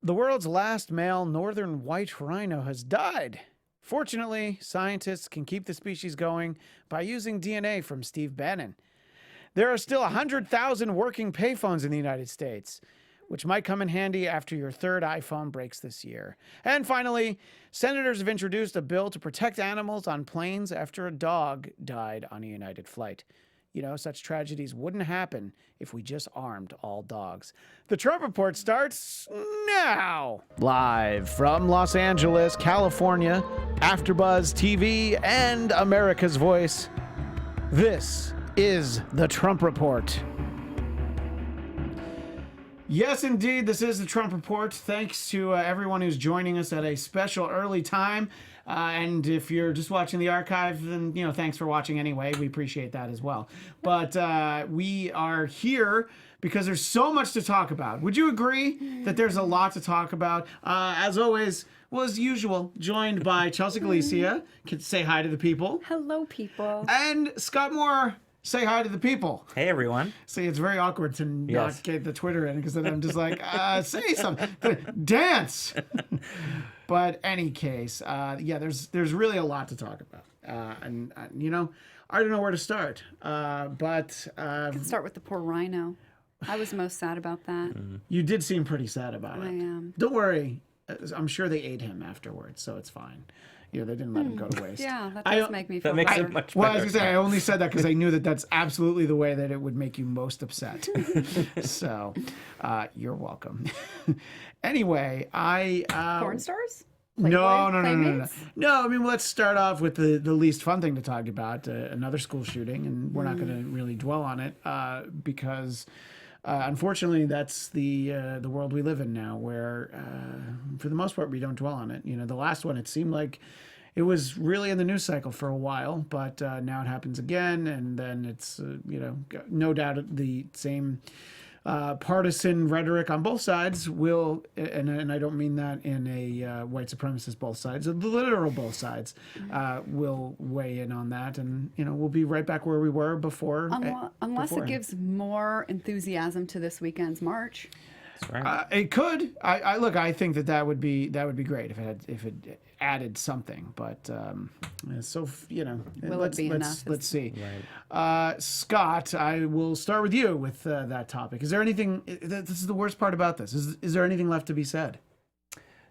The world's last male northern white rhino has died. Fortunately, scientists can keep the species going by using DNA from Steve Bannon. There are still 100,000 working payphones in the United States, which might come in handy after your third iPhone breaks this year. And finally, senators have introduced a bill to protect animals on planes after a dog died on a United flight. You know, such tragedies wouldn't happen if we just armed all dogs. The Trump Report starts now. Live from Los Angeles, California, AFTERBUZZ TV and America's Voice, this is the Trump Report. Yes, indeed, this is the Trump Report. Thanks to everyone who's joining us at a special early time. And if you're just watching the archive, then, you know, thanks for watching anyway. We appreciate that as well. But we are here because there's so much to talk about. Would you agree that there's a lot to talk about? As always, well, as usual, joined by Chelsea Galicia. Can say hi to the people. Hello, people. And Scott Moore. Say hi to the people. Hey, everyone. See, it's very awkward to not get the Twitter in because then I'm just like, say something. Dance. But any case, yeah, there's really a lot to talk about. And you know, I don't know where to start. But I can start with the poor rhino. I was most sad about that. You did seem pretty sad about it. I am. Don't worry. I'm sure they ate him afterwards, so it's fine. You know, they didn't let him go to waste. Yeah, that does make me feel That makes better. it much Well, I better. was going to say, I only said that because I knew that that's absolutely the way that it would make you most upset. So, you're welcome. Anyway, Porn stars? No. Playmates? No, I mean, let's start off with the least fun thing to talk about, another school shooting, and we're not going to really dwell on it because... unfortunately, that's the world we live in now, where for the most part we don't dwell on it. You know, the last one, it seemed like it was really in the news cycle for a while, but now it happens again, and then it's you know, no doubt the same partisan rhetoric on both sides will, and I don't mean that in a white supremacist both sides, the literal both sides will weigh in on that, and you know, we'll be right back where we were before. Unless it gives more enthusiasm to this weekend's march. That's right. It could. I look. I think that would be great if it added something. But so you know, Will it be enough? Let's see. Right. Scott, I will start with you with that topic. Is there anything? This is the worst part about this. Is there anything left to be said?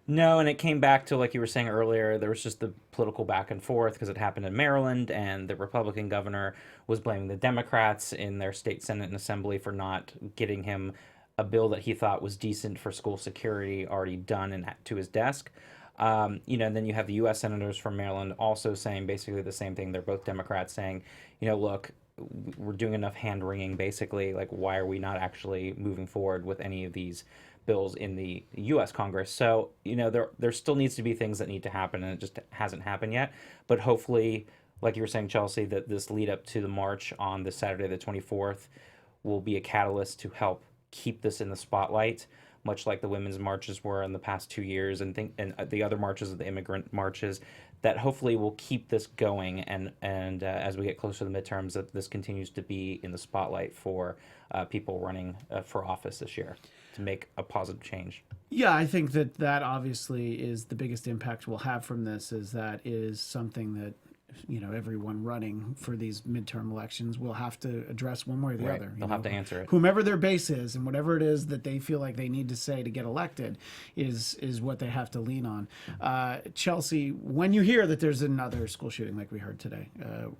No, and it came back to, like you were saying earlier, there was just the political back and forth because it happened in Maryland, and the Republican governor was blaming the Democrats in their state Senate and Assembly for not getting him a bill that he thought was decent for school security already done and to his desk. You know, and then you have the U.S. senators from Maryland also saying basically the same thing. They're both Democrats saying, you know, look, we're doing enough hand-wringing, basically, like, why are we not actually moving forward with any of these bills in the U.S. Congress? So, you know, there still needs to be things that need to happen, and it just hasn't happened yet. But hopefully, like you were saying, Chelsea, that this lead up to the march on the Saturday the 24th will be a catalyst to help keep this in the spotlight, much like the women's marches were in the past 2 years, and the other marches, the immigrant marches, that hopefully will keep this going, and as we get closer to the midterms, that this continues to be in the spotlight for people running for office this year to make a positive change. Yeah, I think that obviously is the biggest impact we'll have from this, is that it is something that, you know, everyone running for these midterm elections will have to address one way or the other. They'll have to answer it. Whomever their base is and whatever it is that they feel like they need to say to get elected is what they have to lean on. Chelsea, when you hear that there's another school shooting like we heard today,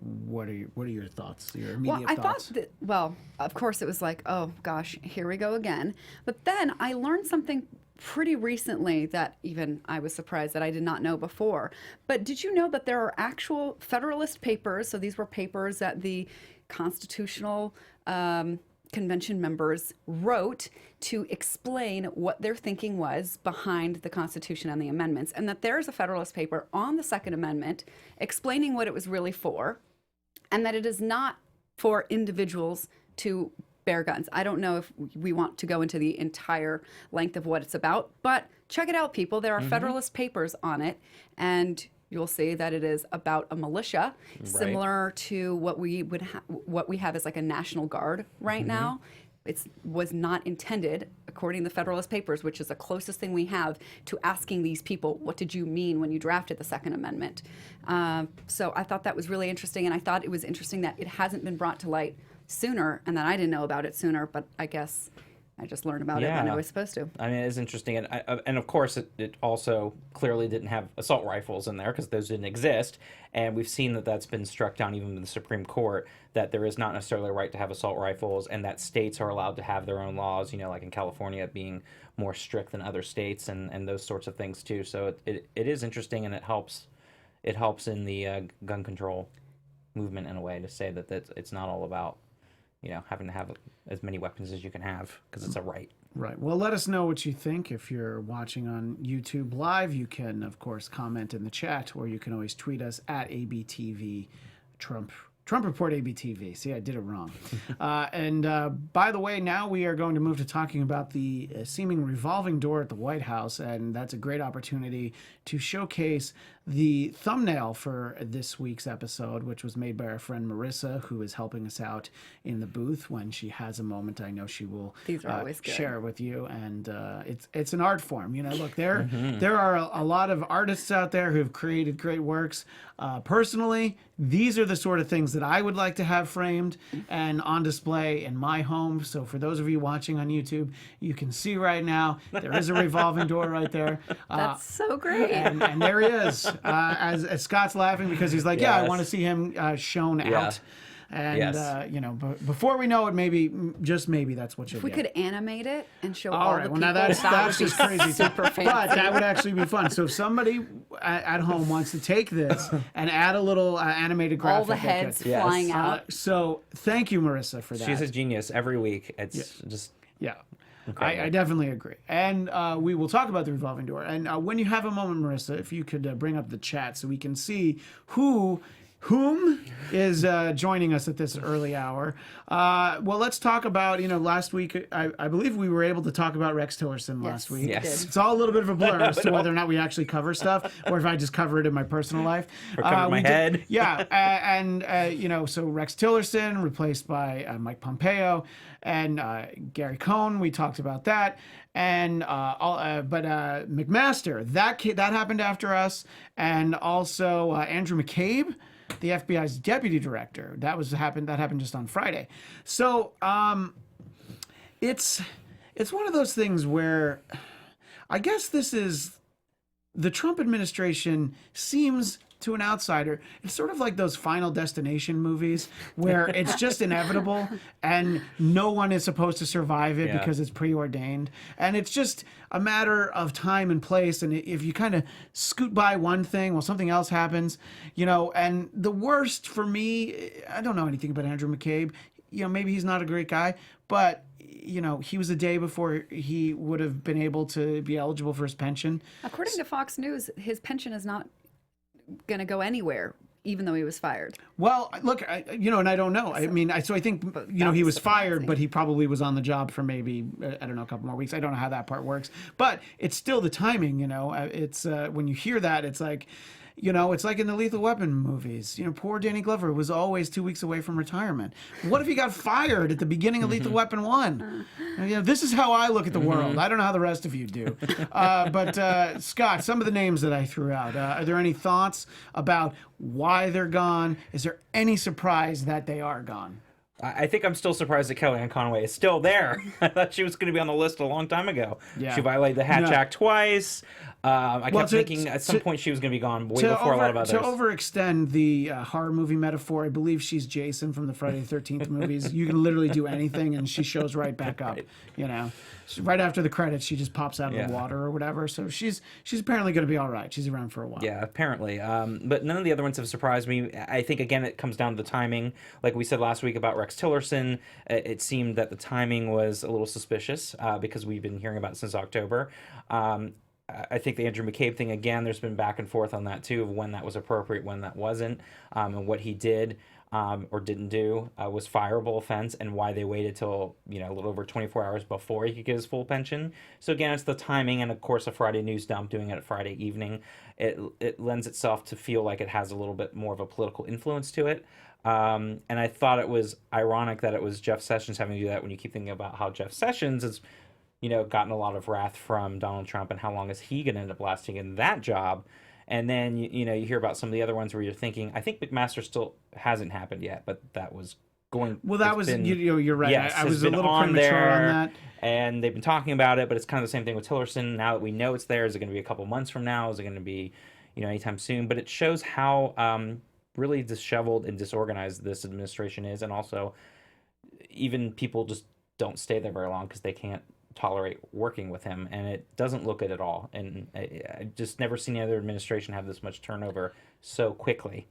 what are your thoughts? Your immediate Well, I thoughts? thought that, well, of course it was like, oh gosh, here we go again. But then I learned something pretty recently that even I was surprised that I did not know before. But did you know that there are actual Federalist papers? So these were papers that the Constitutional Convention members wrote to explain what their thinking was behind the Constitution and the amendments, and that there's a Federalist paper on the Second Amendment explaining what it was really for, and that it is not for individuals to bear guns. I don't know if we want to go into the entire length of what it's about, but check it out, people. There are Federalist papers on it, and you'll see that it is about a militia, similar to what we have as like a National Guard right now. it was not intended, according to the Federalist Papers, which is the closest thing we have to asking these people, what did you mean when you drafted the Second Amendment? So I thought that was really interesting, and I thought it was interesting that it hasn't been brought to light sooner, and that I didn't know about it sooner, but I guess I just learned about it when I was supposed to. I mean, it's interesting. And of course, it also clearly didn't have assault rifles in there because those didn't exist. And we've seen that that's been struck down even in the Supreme Court, that there is not necessarily a right to have assault rifles, and that states are allowed to have their own laws, like in California being more strict than other states and those sorts of things too. So it is interesting, and it helps in the gun control movement in a way to say that it's not all about having to have as many weapons as you can have because it's a right. Right. Well, let us know what you think. If you're watching on YouTube Live, you can, of course, comment in the chat, or you can always tweet us at ABTV Trump Report ABTV. See, I did it wrong. And by the way, now we are going to move to talking about the seeming revolving door at the White House, and that's a great opportunity to showcase the thumbnail for this week's episode, which was made by our friend Marissa, who is helping us out in the booth. When she has a moment, I know she will share it with you. And it's an art form. Look, there are a lot of artists out there who have created great works. Personally, these are the sort of things that I would like to have framed and on display in my home. So for those of you watching on YouTube, you can see right now there is a revolving door right there. That's so great. And there he is. As Scott's laughing because he's like, I want to see him shown out. And before we know it, maybe just maybe that's what you'll get. If we could animate it and show all the people. Now that's just crazy. Super fancy. But that would actually be fun. So if somebody at home wants to take this and add a little animated graphic, all the heads flying out. So thank you, Marissa, for that. She's a genius every week. It's just I definitely agree. And we will talk about the revolving door. And when you have a moment, Marissa, if you could bring up the chat so we can see whom is joining us at this early hour. Well, let's talk about, last week, I believe we were able to talk about Rex Tillerson last week. Yes. It's all a little bit of a blur as to whether or not we actually cover stuff or if I just cover it in my personal life. Or cover my head. So Rex Tillerson replaced by Mike Pompeo and Gary Cohn. We talked about that. And but McMaster, that happened after us. And also Andrew McCabe, the FBI's deputy director. That happened just on Friday. So it's one of those things where I guess this is the Trump administration seems to an outsider, it's sort of like those Final Destination movies where it's just inevitable and no one is supposed to survive it because it's preordained. And it's just a matter of time and place. And if you kind of scoot by one thing while something else happens, and the worst for me, I don't know anything about Andrew McCabe. Maybe he's not a great guy, but he was a day before he would have been able to be eligible for his pension. According to Fox News, his pension is not going to go anywhere, even though he was fired. Well, look, and I don't know. I mean, I think, he was fired, but he probably was on the job for maybe, I don't know, a couple more weeks. I don't know how that part works. But it's still the timing, It's when you hear that, it's like, it's like in the Lethal Weapon movies. Poor Danny Glover was always 2 weeks away from retirement. What if he got fired at the beginning of Lethal Weapon 1? This is how I look at the world. I don't know how the rest of you do. But Scott, some of the names that I threw out, are there any thoughts about why they're gone? Is there any surprise that they are gone? I think I'm still surprised that Kellyanne Conway is still there. I thought she was going to be on the list a long time ago. Yeah. She violated the Hatch Act twice. I kept thinking at some point she was going to be gone way before a lot of others. To overextend the horror movie metaphor, I believe she's Jason from the Friday the 13th movies. You can literally do anything and she shows right back up. Right after the credits, she just pops out of the water or whatever. So she's apparently going to be all right. She's around for a while. Yeah, apparently. But none of the other ones have surprised me. I think, again, it comes down to the timing. Like we said last week about Rex Tillerson, it seemed that the timing was a little suspicious because we've been hearing about it since October. I think the Andrew McCabe thing, again, there's been back and forth on that, too, of when that was appropriate, when that wasn't, and what he did or didn't do was fireable offense, and why they waited till, a little over 24 hours before he could get his full pension. So, again, it's the timing, and, of course, a Friday news dump doing it at Friday evening. It lends itself to feel like it has a little bit more of a political influence to it. And I thought it was ironic that it was Jeff Sessions having to do that when you keep thinking about how Jeff Sessions has, gotten a lot of wrath from Donald Trump and how long is he going to end up lasting in that job. And then, you hear about some of the other ones where you're thinking, I think McMaster still hasn't happened yet, but that was going. Well, that was, you're right. Yes, I was a been little on premature there, on that. and they've been talking about it, but it's kind of the same thing with Tillerson. Now that we know it's there, is it going to be a couple months from now? Is it going to be, anytime soon? But it shows how really disheveled and disorganized this administration is, and also even people just don't stay there very long because they can't tolerate working with him, and it doesn't look good at all. And I just never seen any other administration have this much turnover so quickly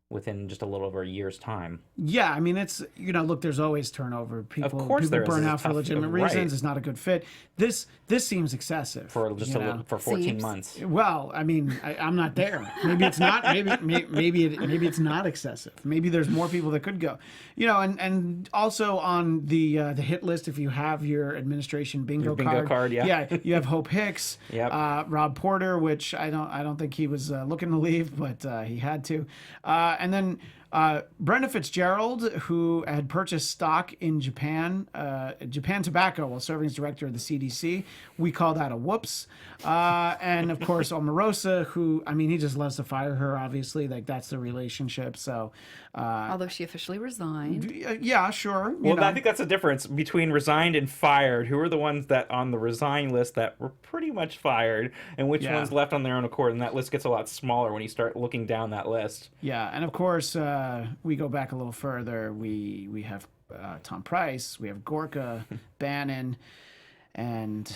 within just a little over a year's time. Yeah, I mean, it's, look, there's always turnover. People, of course there is. burn It's out for tough, legitimate right. reasons. It's not a good fit. This seems excessive. For just for 14 Seems. months. Well, I mean, I'm not there. Maybe it's not. Maybe it's not excessive. Maybe there's more people that could go. And also on the hit list, if you have your administration bingo card, yeah. you have Hope Hicks, Yep. Rob Porter, which I don't think he was looking to leave, but he had to, and then. Brenda Fitzgerald, who had purchased stock in Japan Tobacco while serving as director of the CDC. We call that a whoops. And of course, Omarosa, who, I mean, he just loves to fire her, obviously. Like, that's the relationship. So, Although she officially resigned. yeah, sure. Well, I think that's the difference between resigned and fired. Who are the ones that on the resign list that were pretty much fired, and which Yeah. ones left on their own accord? And that list gets a lot smaller when you start looking down that list. Yeah, and of course, we go back a little further. We have Tom Price, we have Gorka, Bannon, and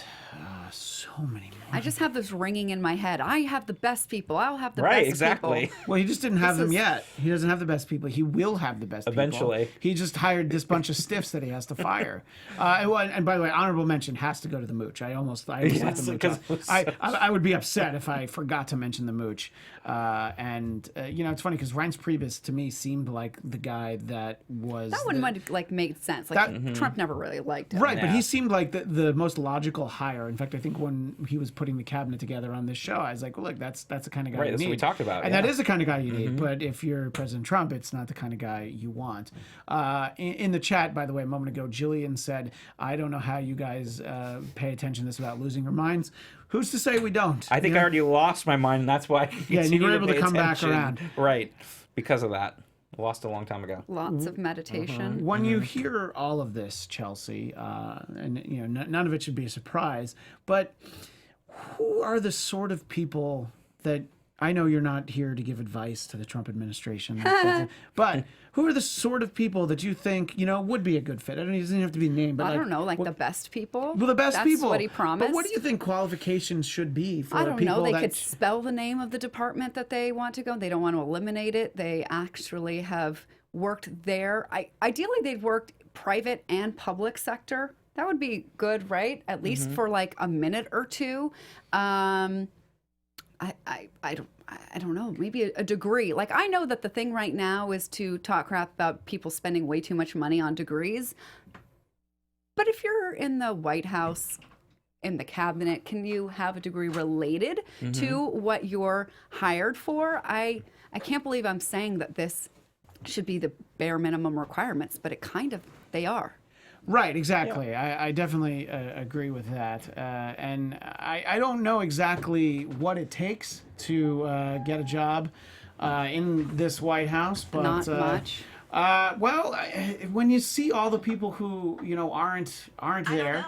so many more. I just have this ringing in my head. I have the best people. I'll have the Right, best exactly. people. Well, he just didn't have This them is- yet. He doesn't have the best people. He will have the best Eventually. people. He just hired this bunch of stiffs that he has to fire. And by the way, honorable mention has to go to the mooch. I almost left Yes, the mooch because off. I would be upset if I forgot to mention the mooch. It's funny because Reince Priebus to me seemed like the guy that was That one might have made sense. Like Trump never really liked him. Right, but Yeah. he seemed like the most logical hire. In fact, I think when he was putting the cabinet together on this show, I was like, well, look, that's the kind of guy Right, you that's need. what we talked about, And yeah. that is the kind of guy you need. But if you're President Trump, it's not the kind of guy you want. In the chat, by the way, a moment ago, Jillian said, I don't know how you guys pay attention to this without losing your minds. Who's to say we don't? I think I already lost my mind, and that's why I Yeah, and you were continue able to pay come back attention. around. Right, because of that. Lost a long time ago. Lots of meditation. When you hear all of this, Chelsea, none of it should be a surprise, but who are the sort of people that, I know you're not here to give advice to the Trump administration, but who are the sort of people that you think, would be a good fit? It doesn't have to be named, but I don't know, the best people. Well, the best That's people. what he promised. But what do you think qualifications should be for I don't people know. They that could spell the name of the department that they want to go. They don't want to eliminate it. They actually have worked there. Ideally, they've worked private and public sector. That would be good, right? At least for like a minute or two. I don't know, maybe a degree. Like, I know that the thing right now is to talk crap about people spending way too much money on degrees. But if you're in the White House, in the cabinet, can you have a degree related to what you're hired for? I can't believe I'm saying that this should be the bare minimum requirements, but they are. Right, exactly. Yeah. I definitely agree with that. And I don't know exactly what it takes to get a job in this White House, but Not much. When you see all the people who aren't there,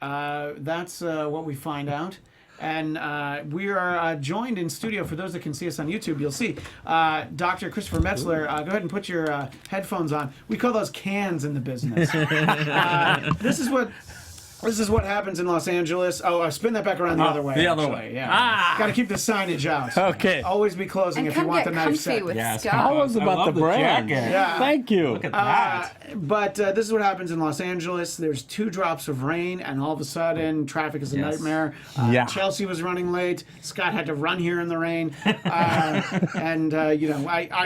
that's what we find out. And we are joined in studio, for those that can see us on YouTube, you'll see Dr. Christopher Metzler. Go ahead and put your headphones on. We call those cans in the business. This is what happens in Los Angeles. Oh, spin that back around the other way. The other actually. way. Yeah. Got to keep the signage out. Okay. Always be closing And if you come want get the knife comfy set. with Yes, Scott. I was about love the the brand. jacket. Yeah. Thank you. Look at that. But this is what happens in Los Angeles. There's 2 drops of rain, and all of a sudden, traffic is a Yes. nightmare. Yeah. Chelsea was running late. Scott had to run here in the rain. I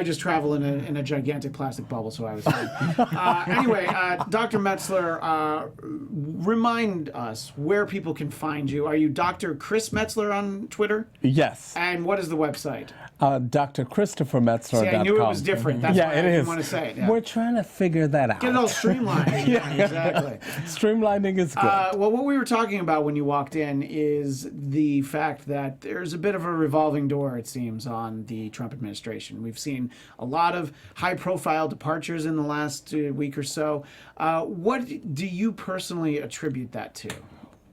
just travel in a gigantic plastic bubble, so I was fine. Anyway, Dr. Metzler, remind us where people can find you. Are you Dr. Chris Metzler on Twitter? Yes. And what is the website? Dr. Christopher Metzler. See, I knew it was different. That's why I didn't want to say it. Yeah. We're trying to figure that out. Get it all streamlined. Yeah, exactly. Streamlining is good. Well, what we were talking about when you walked in is the fact that there's a bit of a revolving door, it seems, on the Trump administration. We've seen a lot of high-profile departures in the last week or so. What do you personally attribute that to?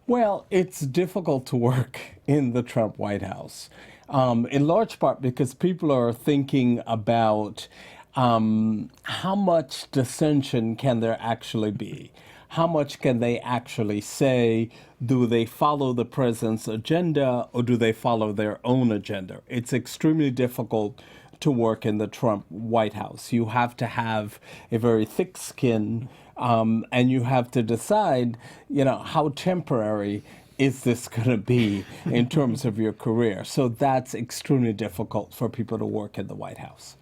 Well, it's difficult to work in the Trump White House, in large part because people are thinking about how much dissension can there actually be? How much can they actually say? Do they follow the president's agenda or do they follow their own agenda? It's extremely difficult to work in the Trump White House. You have to have a very thick skin, and you have to decide, how temporary is this going to be in terms of your career? So that's extremely difficult for people to work in the White House.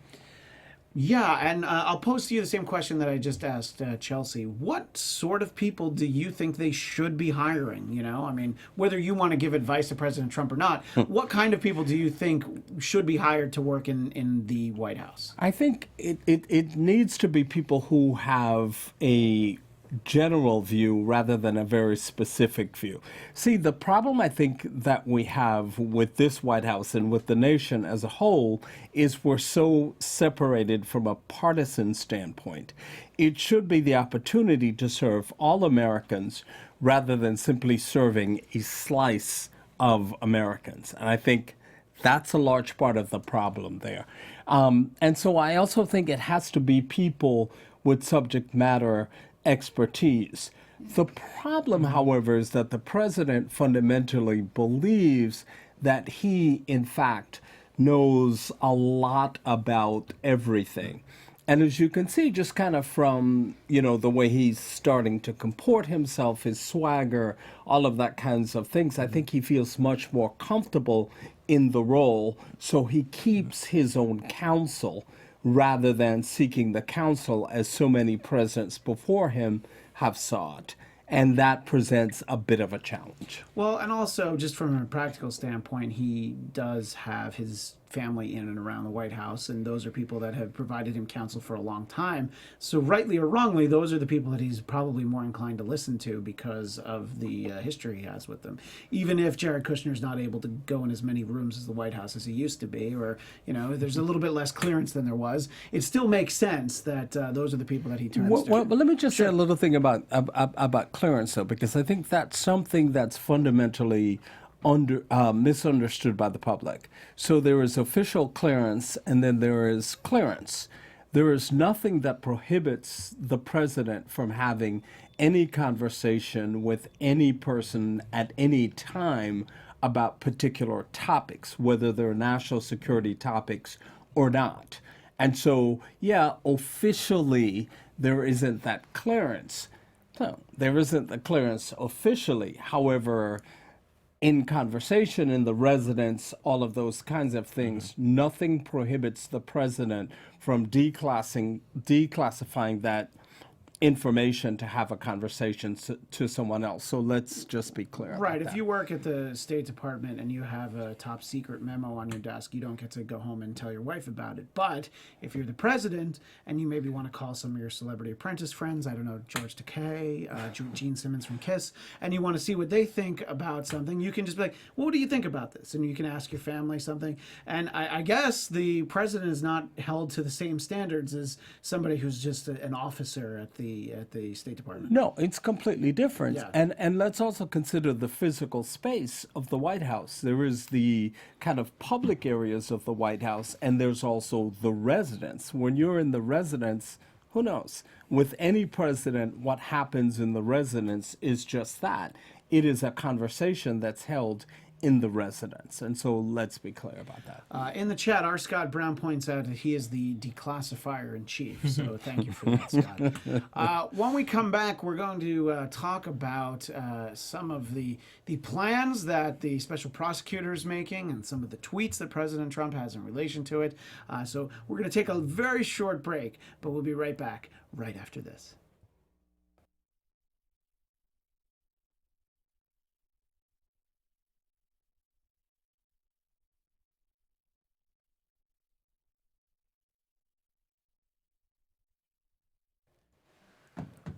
Yeah, and I'll pose to you the same question that I just asked Chelsea. What sort of people do you think they should be hiring? I mean, whether you want to give advice to President Trump or not, what kind of people do you think should be hired to work in the White House? I think it needs to be people who have a general view rather than a very specific view. See, the problem I think that we have with this White House and with the nation as a whole is we're so separated from a partisan standpoint. It should be the opportunity to serve all Americans rather than simply serving a slice of Americans. And I think that's a large part of the problem there. And so I also think it has to be people with subject matter expertise. The problem, however, is that the president fundamentally believes that he, in fact, knows a lot about everything. And as you can see, just kind of from, the way he's starting to comport himself, his swagger, all of that kinds of things, I think he feels much more comfortable in the role. So he keeps his own counsel rather than seeking the counsel as so many presidents before him have sought. And that presents a bit of a challenge. Well, and also, just from a practical standpoint, he does have his family in and around the White House, and those are people that have provided him counsel for a long time. So rightly or wrongly, those are the people that he's probably more inclined to listen to because of the history he has with them. Even if Jared Kushner's not able to go in as many rooms as the White House as he used to be, or, there's a little bit less clearance than there was, it still makes sense that those are the people that he turns to. Well, but let me just say a little thing about clearance, though, because I think that's something that's fundamentally misunderstood by the public. So there is official clearance, and then there is clearance. There is nothing that prohibits the president from having any conversation with any person at any time about particular topics, whether they're national security topics or not. And so, officially, there isn't that clearance. No, there isn't the clearance officially. However, in conversation, in the residence, all of those kinds of things, nothing prohibits the president from declassifying that information to have a conversation to someone else. So let's just be clear about Right. that. If you work at the State Department and you have a top secret memo on your desk, you don't get to go home and tell your wife about it. But if you're the president and you maybe want to call some of your celebrity apprentice friends, I don't know, George Takei, Gene Simmons from Kiss, and you want to see what they think about something, you can just be like, well, what do you think about this? And you can ask your family something. And I guess the president is not held to the same standards as somebody who's just an officer at the State Department. No, it's completely different. Yeah. And let's also consider the physical space of the White House. There is the kind of public areas of the White House, and there's also the residence. When you're in the residence, who knows? With any president, what happens in the residence is just that. It is a conversation that's held in the residence. And so let's be clear about that. In the chat, R. Scott Brown points out that he is the declassifier in chief. So thank you for that, Scott. When we come back, we're going to talk about some of the plans that the special prosecutor is making and some of the tweets that President Trump has in relation to it. So we're going to take a very short break, but we'll be right back right after this.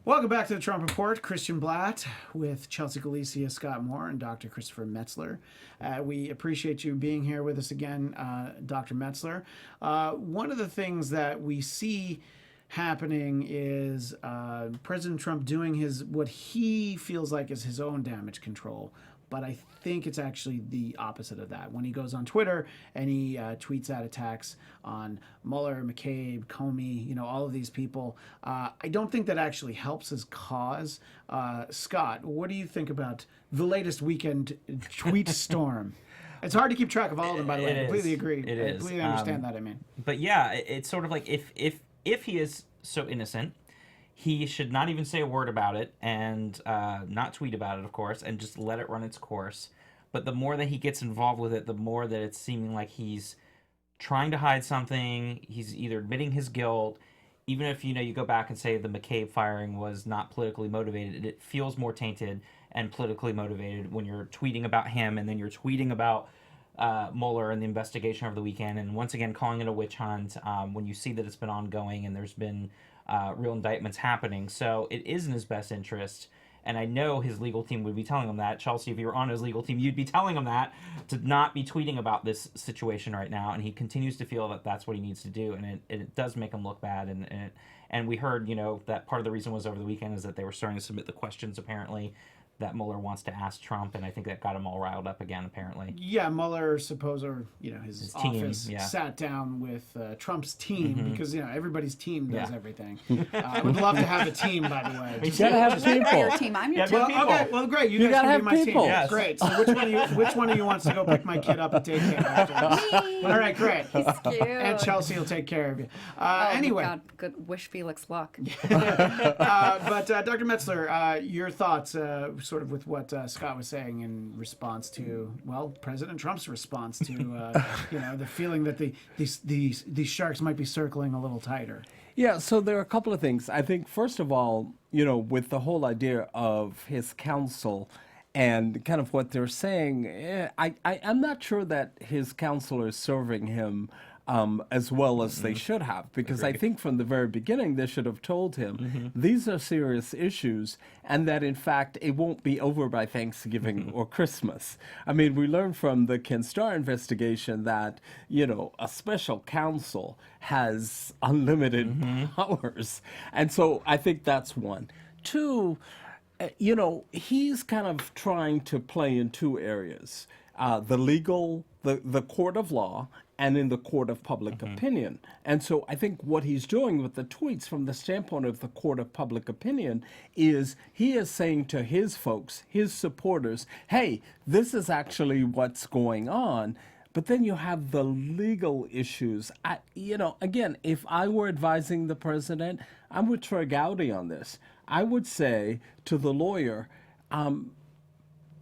Welcome back to the Trump Report. Christian Bladt with Chelsea Galicia, Scott Moore, and Dr. Christopher Metzler. We appreciate you being here with us again, Dr. Metzler. One of the things that we see happening is President Trump doing what he feels like is his own damage control. But I think it's actually the opposite of that. When he goes on Twitter and he tweets out attacks on Mueller, McCabe, Comey, all of these people, I don't think that actually helps his cause. Scott, what do you think about the latest weekend tweet storm? It's hard to keep track of all of them, by the way. I completely agree. I completely understand that, But yeah, it's sort of like if he is so innocent, he should not even say a word about it and not tweet about it, of course, and just let it run its course. But the more that he gets involved with it, the more that it's seeming like he's trying to hide something. He's either admitting his guilt. Even if, you go back and say the McCabe firing was not politically motivated, it feels more tainted and politically motivated when you're tweeting about him and then you're tweeting about Mueller and the investigation over the weekend. And once again, calling it a witch hunt when you see that it's been ongoing and there's been real indictments happening. So it is in his best interest. And I know his legal team would be telling him that. Chelsea, if you were on his legal team, you'd be telling him that, to not be tweeting about this situation right now. And he continues to feel that that's what he needs to do. And it does make him look bad. And we heard, that part of the reason was over the weekend is that they were starting to submit the questions, apparently, that Mueller wants to ask Trump, and I think that got him all riled up again, apparently. Yeah, Mueller, his office team, sat down with Trump's team because, everybody's team does everything. I would love to have a team, by the way. You gotta have people. Your team. I'm your team. Well, okay, well, great. You guys gotta can be have my people. team. Yes. Great. So which one of you wants to go pick my kid up at daycare after? All right, great. He's cute. And Chelsea will take care of you. Oh, Anyway. God, good. Wish Felix luck. But Dr. Metzler, your thoughts, sort of with what Scott was saying in response to, President Trump's response to, the feeling that these sharks might be circling a little tighter. Yeah, so there are a couple of things. I think, first of all, with the whole idea of his counsel and kind of what they're saying, I'm not sure that his counsel is serving him as well as they should have, because I think from the very beginning they should have told him these are serious issues and that in fact it won't be over by Thanksgiving or Christmas. I mean, we learned from the Ken Starr investigation that, a special counsel has unlimited powers. And so I think that's one. Two, he's kind of trying to play in two areas, the court of law and in the court of public opinion. And so I think what he's doing with the tweets from the standpoint of the court of public opinion is he is saying to his folks, his supporters, hey, this is actually what's going on. But then you have the legal issues. Again, if I were advising the president, I'm with Troy Gowdy on this. I would say to the lawyer,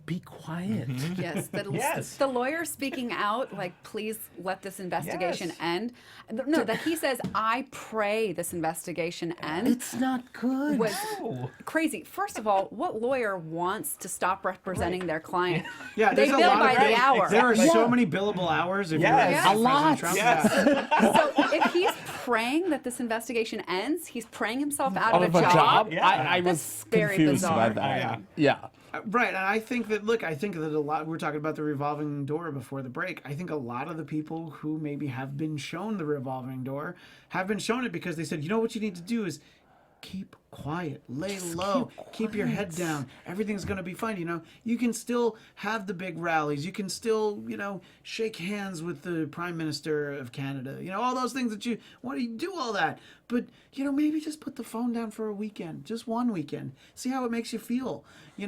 be quiet. Yes, Yes. the lawyer speaking out, like, please let this investigation end. No, that he says, I pray this investigation ends. It's not good. Was crazy. First of all, what lawyer wants to stop representing their client? Yeah, They there's bill a lot by of the hour. There are so many billable hours if Yes. you're A President lot. Trump. Yes. So if he's praying that this investigation ends, he's praying himself out Out of a job. Yeah. I was That's very confused by bizarre. that. Yeah. Right, and I think that a lot, we were talking about the revolving door before the break. I think a lot of the people who maybe have been shown the revolving door have been shown it because they said, what you need to do is keep quiet, lay low, keep your head down. Everything's going to be fine. You can still have the big rallies. You can still, shake hands with the Prime Minister of Canada. All those things that you want to do all that. But, maybe just put the phone down for a weekend, just one weekend. See how it makes you feel, Yeah,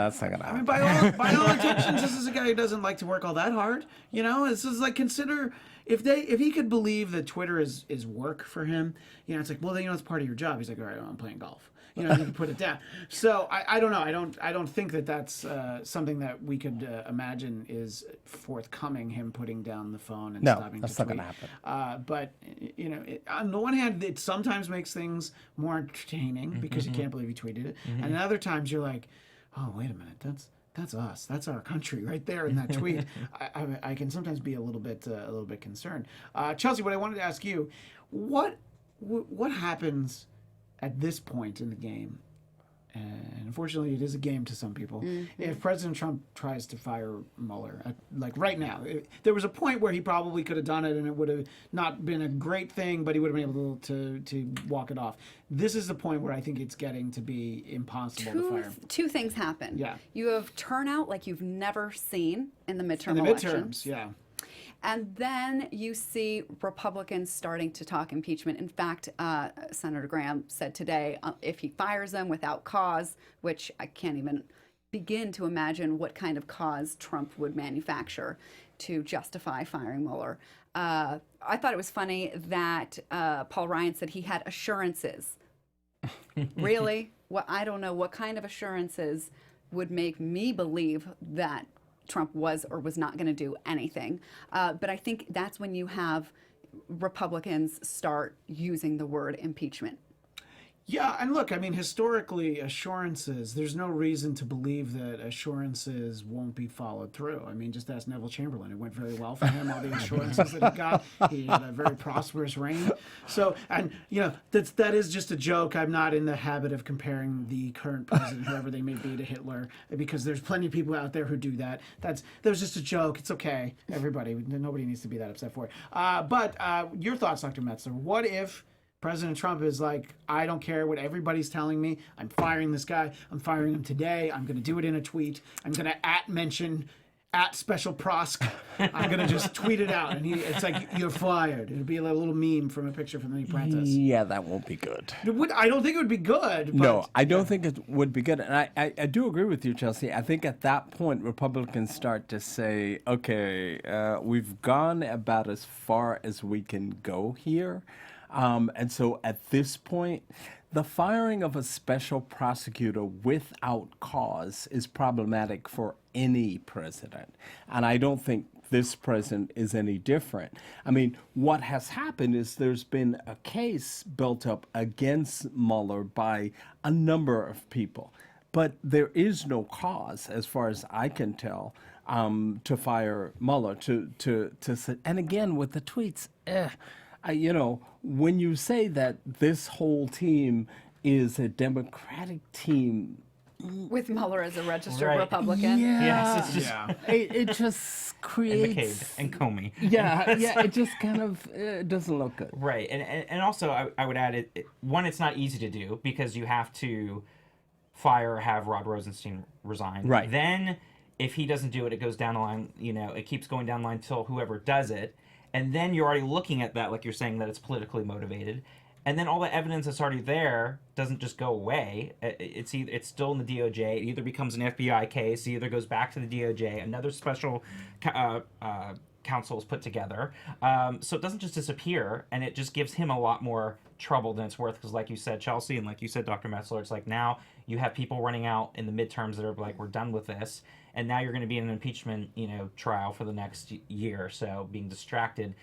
that's not going to I mean, happen. by all intentions, this is a guy who doesn't like to work all that hard. It's just like, consider if he could believe that Twitter is work for him. It's like, well, then it's part of your job. He's like, all right, well, I'm playing golf. You can put it down. So I don't know. I don't think that that's something that we could imagine is forthcoming. Him putting down the phone and stopping that's to not tweet. going to happen. But on the one hand, it sometimes makes things more entertaining because you can't believe he tweeted it, and other times you're like, oh, wait a minute, that's us. That's our country right there in that tweet. I can sometimes be a little bit concerned. Chelsea, what I wanted to ask you, what happens at this point in the game and unfortunately, it is a game to some people. If President Trump tries to fire Mueller, like right now, there was a point where he probably could have done it, and it would have not been a great thing, but he would have been able to walk it off. This is the point where I think it's getting to be impossible to fire him. Two things happen. Yeah. You have turnout like you've never seen in the midterm In the elections. midterms, yeah. And then you see Republicans starting to talk impeachment. In fact, Senator Graham said today, if he fires them without cause, which I can't even begin to imagine what kind of cause Trump would manufacture to justify firing Mueller. I thought it was funny that Paul Ryan said he had assurances. Really? Well, I don't know what kind of assurances would make me believe that Trump was or was not going to do anything. But I think that's when you have Republicans start using the word impeachment. Yeah, and look, I mean, historically, assurances, there's no reason to believe that assurances won't be followed through. I mean, just ask Neville Chamberlain. It went very well for him, all the assurances that he got. He had a very prosperous reign. So, and, you know, that is just a joke. I'm not in the habit of comparing the current president, whoever they may be, to Hitler, because there's plenty of people out there who do that. That was just a joke. It's okay. Everybody, nobody needs to be that upset for it. But your thoughts, Dr. Metzler, what if President Trump is like, I don't care what everybody's telling me. I'm firing this guy. I'm firing him today. I'm going to do it in a tweet. I'm going to mention Special Prosk. I'm going to just tweet it out. And it's like, you're fired. It'll be a little meme from a picture from The Apprentice. Yeah, that won't be good. I don't think it would be good. But, No, I don't think it would be good. And I do agree with you, Chelsea. I think at that point, Republicans start to say, okay, we've gone about as far as we can go here. And so at this point, the firing of a special prosecutor without cause is problematic for any president. And I don't think this president is any different. I mean, what has happened is there's been a case built up against Mueller by a number of people. But there is no cause, as far as I can tell, to fire Mueller. And again, with the tweets, when you say that this whole team is a Democratic team, With Mueller as a registered Right. Republican. Yes, it's just it just creates and McCabe and Comey. it just kind of doesn't look good. Right, and also I would add one, it's not easy to do because you have to have Rod Rosenstein resign. Right. Then if he doesn't do it, it goes down the line. It keeps going down the line till whoever does it, and then you're already looking at that, like you're saying, that it's politically motivated. And then all the evidence that's already there doesn't just go away. It's still in the DOJ. It either becomes an FBI case, it either goes back to the DOJ, another special counsel is put together. So it doesn't just disappear, and it just gives him a lot more trouble than it's worth. Because like you said, Chelsea, and like you said, Dr. Metzler, it's like now you have people running out in the midterms that are like, we're done with this. And now you're going to be in an impeachment, trial for the next year or so, being distracted.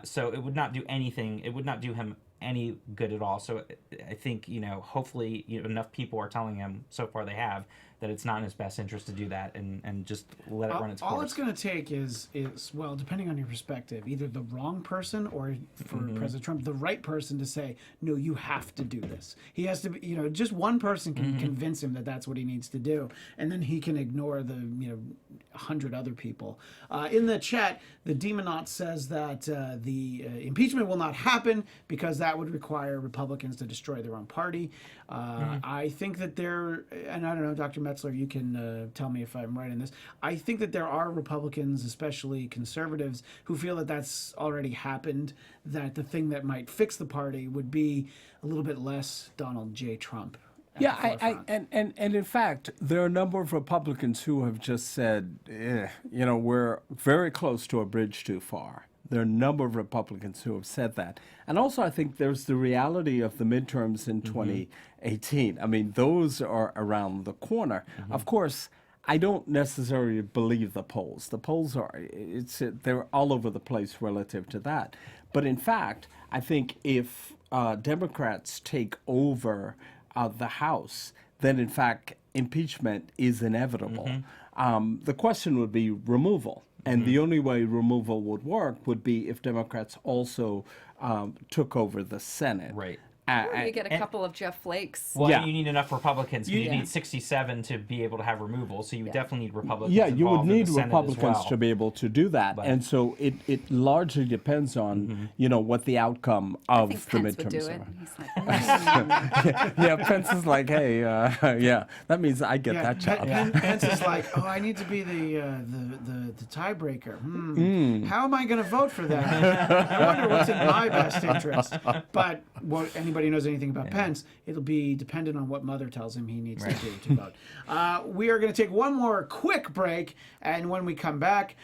So it would not do anything. It would not do him any good at all. So I think, hopefully enough people are telling him, so far they have, that it's not in his best interest to do that and just let it run its course. All it's going to take is, well, depending on your perspective, either the wrong person or, for President Trump, the right person to say, no, you have to do this. He has to be, just one person can convince him that that's what he needs to do. And then he can ignore the, 100 other people. In the chat, the Demonaut says that the impeachment will not happen because that would require Republicans to destroy their own party. I think that and I don't know, Dr. Metzler, you can tell me if I'm right in this. I think that there are Republicans, especially conservatives, who feel that that's already happened, that the thing that might fix the party would be a little bit less Donald J. Trump. And in fact, there are a number of Republicans who have just said, we're very close to a bridge too far. There are a number of Republicans who have said that. And also, I think there's the reality of the midterms in 2018. I mean, those are around the corner. Of course, I don't necessarily believe the polls. The polls they're all over the place relative to that. But in fact, I think if Democrats take over the House, then in fact, impeachment is inevitable. The question would be removal. And the only way removal would work would be if Democrats also took over the Senate. Right. Or you get a couple of Jeff Flakes. Well, Yeah. you need enough Republicans. You Yeah. need 67 to be able to have removal, so you would definitely need Republicans. Yeah, you would involved in need the Senate as Republicans well. to be able to do that, and so it largely depends on what the outcome of I think the Pence would do midterms it. are. He's like, Yeah, Pence is like, hey, yeah, that means I get that job. Pence is like, oh, I need to be the tiebreaker. How am I going to vote for that? I wonder what's in my best interest. But anybody knows anything about Pence, it'll be dependent on what Mother tells him he needs to do to vote. We are going to take one more quick break, and when we come back,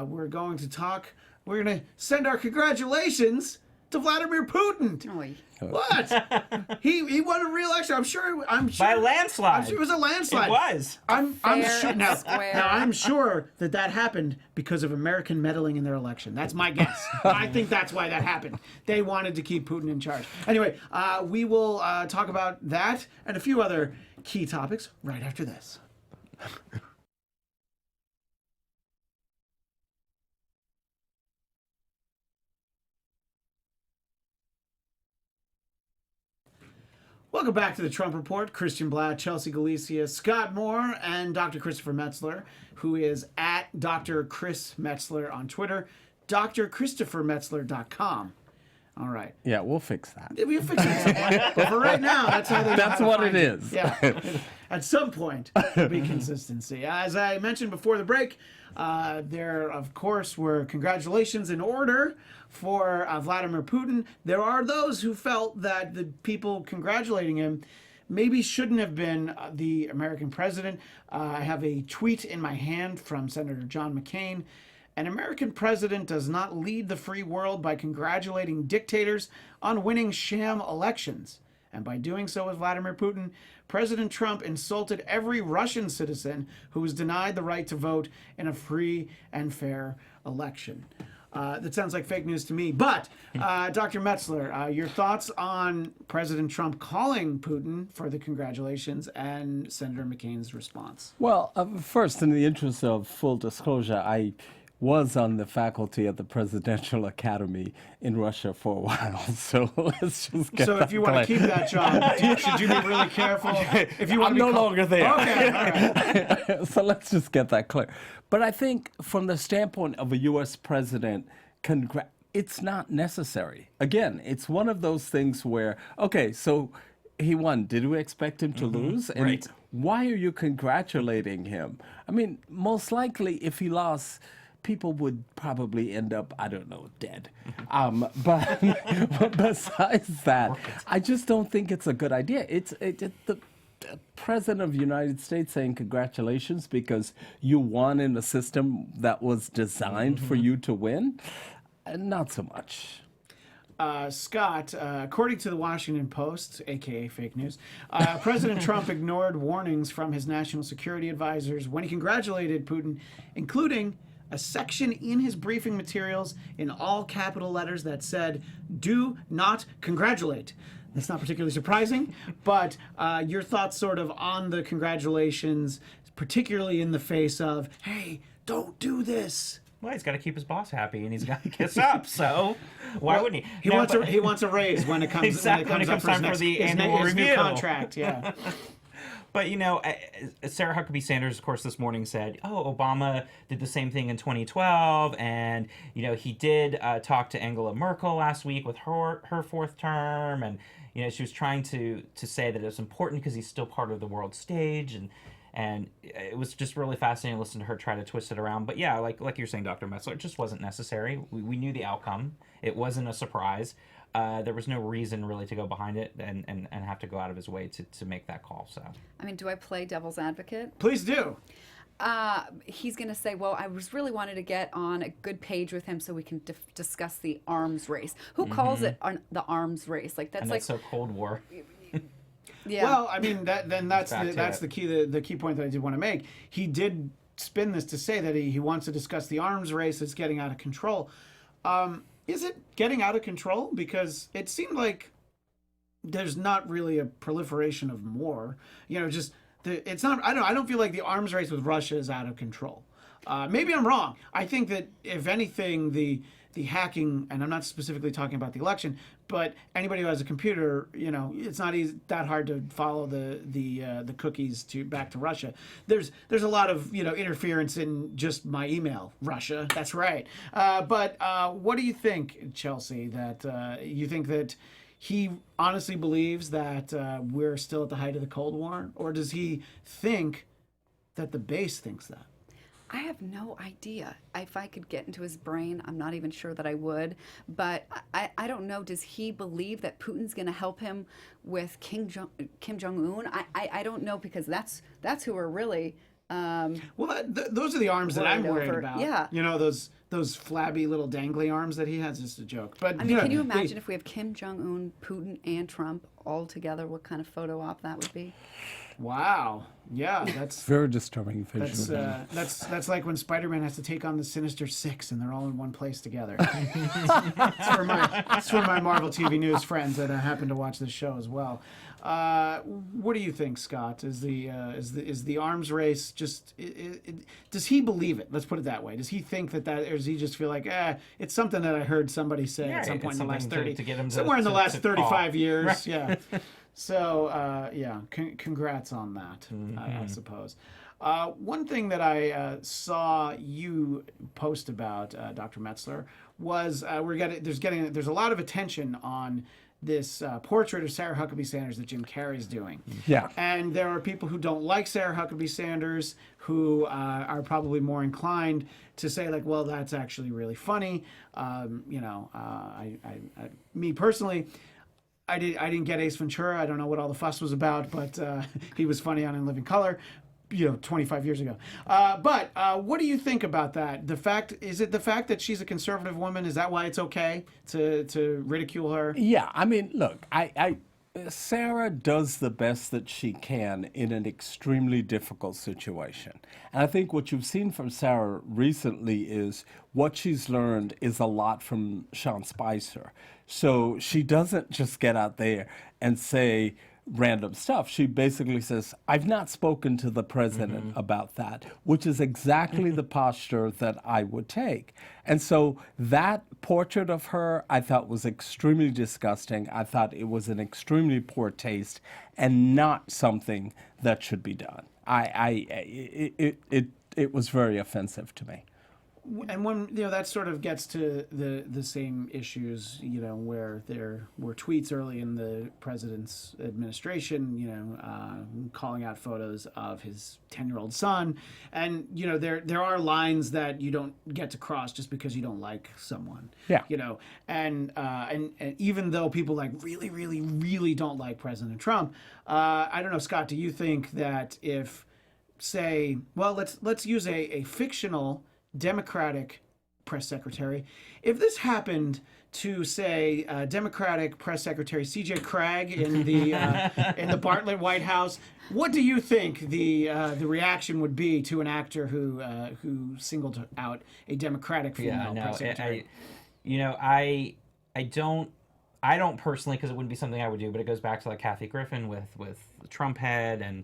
we're going to talk. We're going to send our congratulations to Vladimir Putin. Oy. What? he won a re-election. I'm sure. By a landslide. I'm sure it was a landslide. It was. I'm Fair sure. and Now, square. I'm sure that happened because of American meddling in their election. That's my guess. I think that's why that happened. They wanted to keep Putin in charge. Anyway, we will talk about that and a few other key topics right after this. Welcome back to the Trump Report. Christian Bladt, Chelsea Galicia, Scott Moore, and Dr. Christopher Metzler, who is at Dr. Chris Metzler on Twitter, drchristophermetzler.com. All right. Yeah, we'll fix that. We'll fix it at some point. But for right now, that's how they know That's how to what find it you. is. Yeah. At some point, there'll be consistency. As I mentioned before the break, there, of course, were congratulations in order for Vladimir Putin. There are those who felt that the people congratulating him maybe shouldn't have been the American president. I have a tweet in my hand from Senator John McCain. An American president does not lead the free world by congratulating dictators on winning sham elections. And by doing so with Vladimir Putin, President Trump insulted every Russian citizen who was denied the right to vote in a free and fair election. That sounds like fake news to me. But, Dr. Metzler, your thoughts on President Trump calling Putin for the congratulations and Senator McCain's response? Well, first, in the interest of full disclosure, I was on the faculty at the Presidential Academy in Russia for a while, so let's just get So that if you want to clear. keep that job, should you be really careful? If you want I'm to be no longer there. Okay, all right. So let's just get that clear. But I think from the standpoint of a U.S. president, it's not necessary. Again, it's one of those things where, okay, so he won. Did we expect him to lose? And right. why are you congratulating him? I mean, most likely if he lost, people would probably end up, I don't know, dead. But besides that, I just don't think it's a good idea. The President of the United States saying congratulations because you won in a system that was designed for you to win? Not so much. Scott, according to the Washington Post, aka fake news, President Trump ignored warnings from his national security advisors when he congratulated Putin, including a section in his briefing materials in all capital letters that said, "Do not congratulate." That's not particularly surprising, but your thoughts sort of on the congratulations, particularly in the face of, hey, don't do this. Well, he's got to keep his boss happy, and he's got to kiss up. So why wouldn't he? He wants a raise when it comes Exactly, when it comes time for the annual his new review. contract. Yeah. But, Sarah Huckabee Sanders, of course, this morning said, Obama did the same thing in 2012. And, he did talk to Angela Merkel last week with her fourth term. And, she was trying to say that it was important because he's still part of the world stage. And it was just really fascinating to listen to her try to twist it around. But, yeah, like you're saying, Dr. Metzler, it just wasn't necessary. We knew the outcome. It wasn't a surprise. There was no reason really to go behind it and have to go out of his way to make that call. So, I mean, do I play devil's advocate? Please do. He's going to say, well, I was really wanted to get on a good page with him so we can discuss the arms race. Who calls it the arms race? Like that's and like that's so Cold War. Yeah. Well, I mean, that's Back to it. the key point that I did want to make. He did spin this to say that he wants to discuss the arms race that's getting out of control. Is it getting out of control? Because it seemed like there's not really a proliferation of more. It's not. I don't feel like the arms race with Russia is out of control. Maybe I'm wrong. I think that if anything, the hacking, and I'm not specifically talking about the election, but anybody who has a computer, it's not that hard to follow the cookies back to Russia. There's a lot of interference in just my email, Russia. That's right. But what do you think, Chelsea? That you think that he honestly believes that we're still at the height of the Cold War, or does he think that the base thinks that? I have no idea. If I could get into his brain, I'm not even sure that I would. But I don't know. Does he believe that Putin's going to help him with Kim Jong-un? I don't know, because that's who we're really. Those are the arms that I'm worried about. Yeah. Those flabby little dangly arms that he has. Just a joke. But I mean, can you imagine if we have Kim Jong-un, Putin, and Trump all together? What kind of photo op that would be? Wow. Yeah, that's very disturbing visual. That's like when Spider-Man has to take on the Sinister Six and they're all in one place together. It's for my Marvel TV News friends that happen to watch this show as well. What do you think, Scott? Is the arms race just? Does he believe it? Let's put it that way. Does he think that, or does he just feel like, it's something that I heard somebody say at some point in the last 30, to get him somewhere in the last 35 years? Right. Yeah. So, congrats on that, I suppose. One thing that I saw you post about, Dr. Metzler, was there's a lot of attention on this portrait of Sarah Huckabee Sanders that Jim Carrey's doing. Yeah. And there are people who don't like Sarah Huckabee Sanders who are probably more inclined to say, like, well, that's actually really funny. Me personally, I didn't get Ace Ventura. I don't know what all the fuss was about, but he was funny on In Living Color, 25 years ago. But what do you think about that? Is it the fact that she's a conservative woman? Is that why it's okay to ridicule her? Yeah, I mean, look, Sarah does the best that she can in an extremely difficult situation. And I think what you've seen from Sarah recently is what she's learned is a lot from Sean Spicer. So she doesn't just get out there and say random stuff. She basically says, I've not spoken to the president about that, which is exactly the posture that I would take. And so that portrait of her, I thought, was extremely disgusting. I thought it was an extremely poor taste and not something that should be done. It was very offensive to me. And when that sort of gets to the same issues, where there were tweets early in the president's administration, calling out photos of his 10-year-old son, and there are lines that you don't get to cross just because you don't like someone. Yeah. And even though people really, really, really don't like President Trump, I don't know, Scott, do you think that if, say, well, let's use a fictional Democratic press secretary. If this happened to, say, Democratic press secretary C.J. Craig in the Bartlett White House, what do you think the reaction would be to an actor who singled out a Democratic female press secretary? I don't personally, because it wouldn't be something I would do, but it goes back to Kathy Griffin with the Trump head and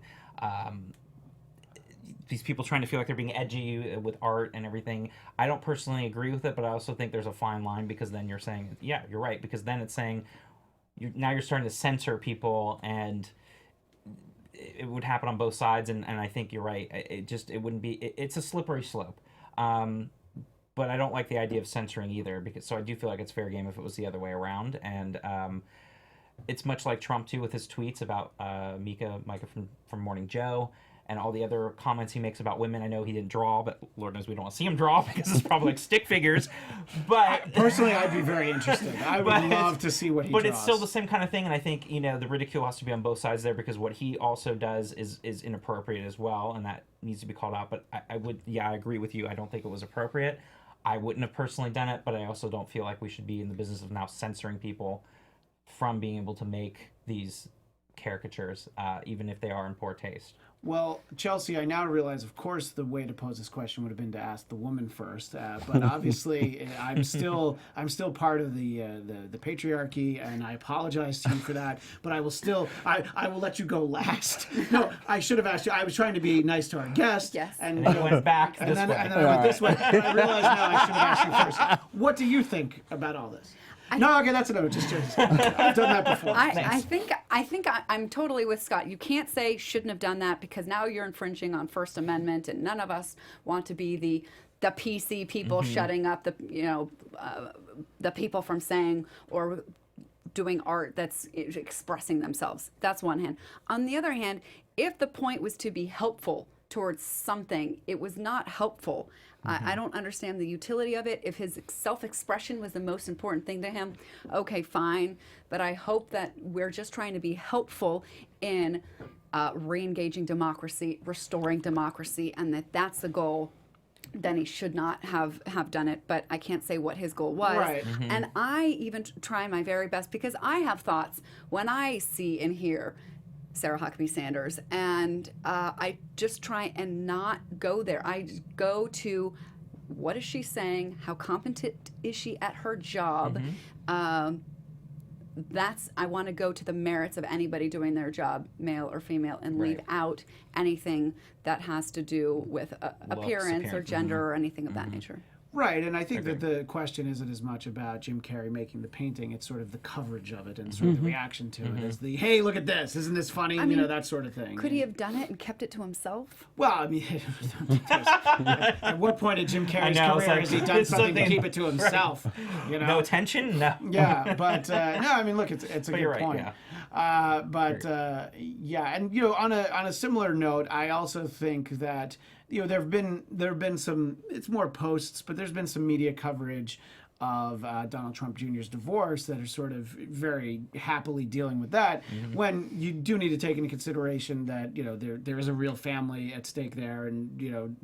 these people trying to feel like they're being edgy with art and everything. I don't personally agree with it, but I also think there's a fine line, because then you're saying, yeah, you're right, because then it's saying now you're starting to censor people, and it would happen on both sides, and I think you're right. It wouldn't be. It's a slippery slope. But I don't like the idea of censoring either, so I do feel like it's fair game if it was the other way around. And it's much like Trump too with his tweets about Micah from Morning Joe. And all the other comments he makes about women. I know he didn't draw, but Lord knows we don't want to see him draw because it's probably like stick figures. But personally, I'd be very interested. I would love to see what he draws. But it's still the same kind of thing, and I think the ridicule has to be on both sides there, because what he also does is inappropriate as well, and that needs to be called out. But I agree with you. I don't think it was appropriate. I wouldn't have personally done it, but I also don't feel like we should be in the business of now censoring people from being able to make these caricatures, even if they are in poor taste. Well, Chelsea, I now realize, of course, the way to pose this question would have been to ask the woman first. But obviously, I'm still part of the patriarchy, and I apologize to you for that. But I will still, I will let you go last. No, I should have asked you. I was trying to be nice to our guest. Yes. And you went back and this then, way. and then I went this way. I realize now I should have asked you first. What do you think about all this? No, okay, that's enough. Just I've done that before. I think I'm totally with Scott. You can't say shouldn't have done that because now you're infringing on First Amendment, and none of us want to be the PC people shutting up the people from saying or doing art that's expressing themselves. That's one hand. On the other hand, if the point was to be helpful towards something, it was not helpful. I don't understand the utility of it. If his self-expression was the most important thing to him, okay, fine. But I hope that we're just trying to be helpful in re-engaging democracy, restoring democracy, and that's the goal. Then he should not have done it, but I can't say what his goal was. Right. And I even try my very best because I have thoughts when I see and hear Sarah Huckabee Sanders, and I just try and not go there. I just go to what is she saying? How competent is she at her job? I want to go to the merits of anybody doing their job, male or female, and leave out anything that has to do with appearance or gender or anything of that nature. Right, and I think that the question isn't as much about Jim Carrey making the painting, it's sort of the coverage of it and sort of the reaction to it as the, hey, look at this, isn't this funny, that sort of thing. Could he have done it and kept it to himself? Well, I mean, at what point in Jim Carrey's career has he done something to keep it to himself? You know? No attention? No. Yeah, but no, I mean, look, it's a good you're point. Yeah. Yeah, and on a similar note, I also think that there have been some, it's more posts, but there's been some media coverage of Donald Trump Jr.'s divorce that are sort of very happily dealing with that, when you do need to take into consideration that there is a real family at stake there, and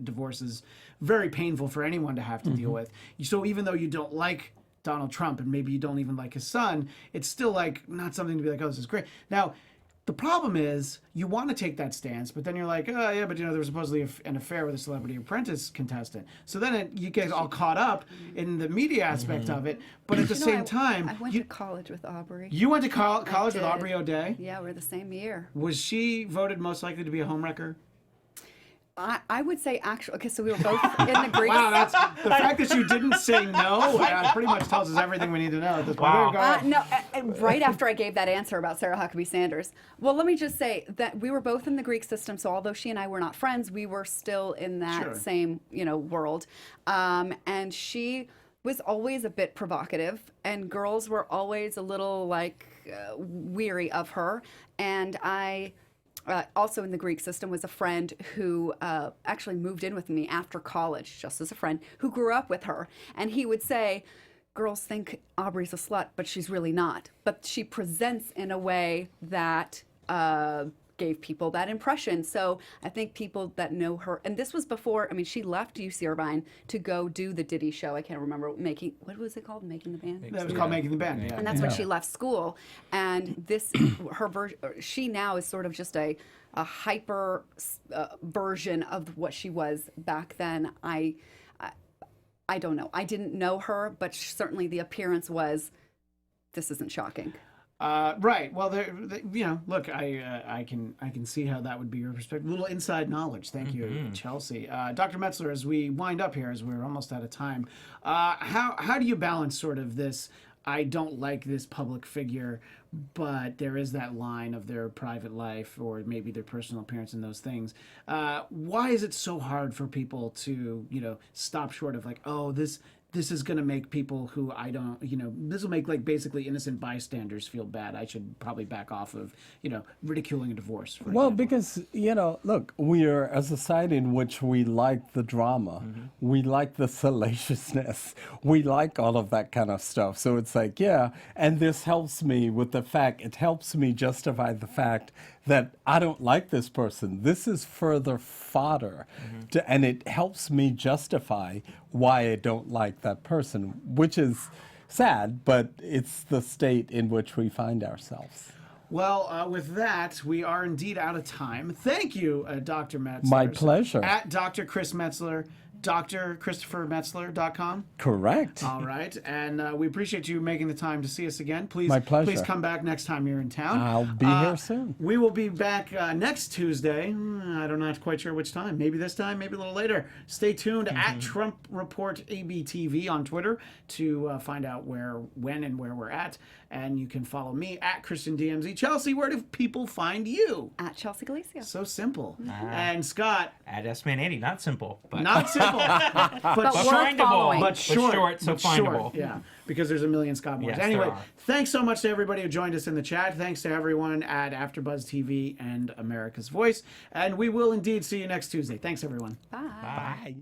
divorce is very painful for anyone to have to deal with. So even though you don't like Donald Trump and maybe you don't even like his son, it's still like not something to be like, oh, this is great. Now, the problem is you want to take that stance, but then you're like, oh yeah, but there was supposedly an affair with a Celebrity Apprentice contestant. So then you get all caught up in the media aspect of it, but at the same time, I went to college with Aubrey. You went to college with Aubrey O'Day? Yeah, we're the same year. Was she voted most likely to be a homewrecker? I would say actually, okay, so we were both in the Greek. Wow, that's the fact that you didn't say no pretty much tells us everything we need to know at this point. Wow. No, right after I gave that answer about Sarah Huckabee Sanders. Well, let me just say that we were both in the Greek system, so although she and I were not friends, we were still in that same, world. And she was always a bit provocative, and girls were always a little weary of her. And I also in the Greek system was a friend who actually moved in with me after college, just as a friend, who grew up with her. And he would say, girls think Aubrey's a slut, but she's really not. But she presents in a way that gave people that impression. So I think people that know her, and this was before, she left UC Irvine to go do the Diddy show. I can't remember, what was it called? Making the Band? That was called Making the Band, yeah. And that's when she left school. And this, her version, she now is sort of just a hyper version of what she was back then. I don't know. I didn't know her, but certainly the appearance was, this isn't shocking. Right. Well, look, I can see how that would be your perspective. A little inside knowledge. Thank you, Chelsea. Dr. Metzler, as we wind up here, as we're almost out of time, how do you balance sort of this, I don't like this public figure, but there is that line of their private life or maybe their personal appearance and those things. Why is it so hard for people to, stop short of like, oh, this is going to make people who I don't, this will make basically innocent bystanders feel bad. I should probably back off of, ridiculing a divorce. For example. Because, look, we are a society in which we like the drama. We like the salaciousness. We like all of that kind of stuff. So it's like, yeah. And this helps me with the fact, it helps me justify the fact that I don't like this person. This is further fodder. And it helps me justify why I don't like that person, which is sad, but it's the state in which we find ourselves. Well, with that, we are indeed out of time. Thank you, Dr. Metzler. My pleasure. At Dr. Chris Metzler, drchristophermetzler.com. Correct. All right, and we appreciate you making the time to see us again. Please, My pleasure. Please come back next time you're in town. I'll be here soon. We will be back next Tuesday. I'm not quite sure which time. Maybe this time, maybe a little later. Stay tuned at Trump Report ABTV on Twitter to find out when, and where we're at. And you can follow me at Christian DMZ. Chelsea, where do people find you? At Chelsea Galicia. So simple. And Scott. At S-Man80, not simple, but Not simple, but worth findable, following. but short, so findable. Yeah, because there's a million Scott Moores. Yes, there Anyway, are. thanks so much to everybody who joined us in the chat. Thanks to everyone at AfterBuzz TV and America's Voice. And we will indeed see you next Tuesday. Thanks, everyone. Bye. Bye.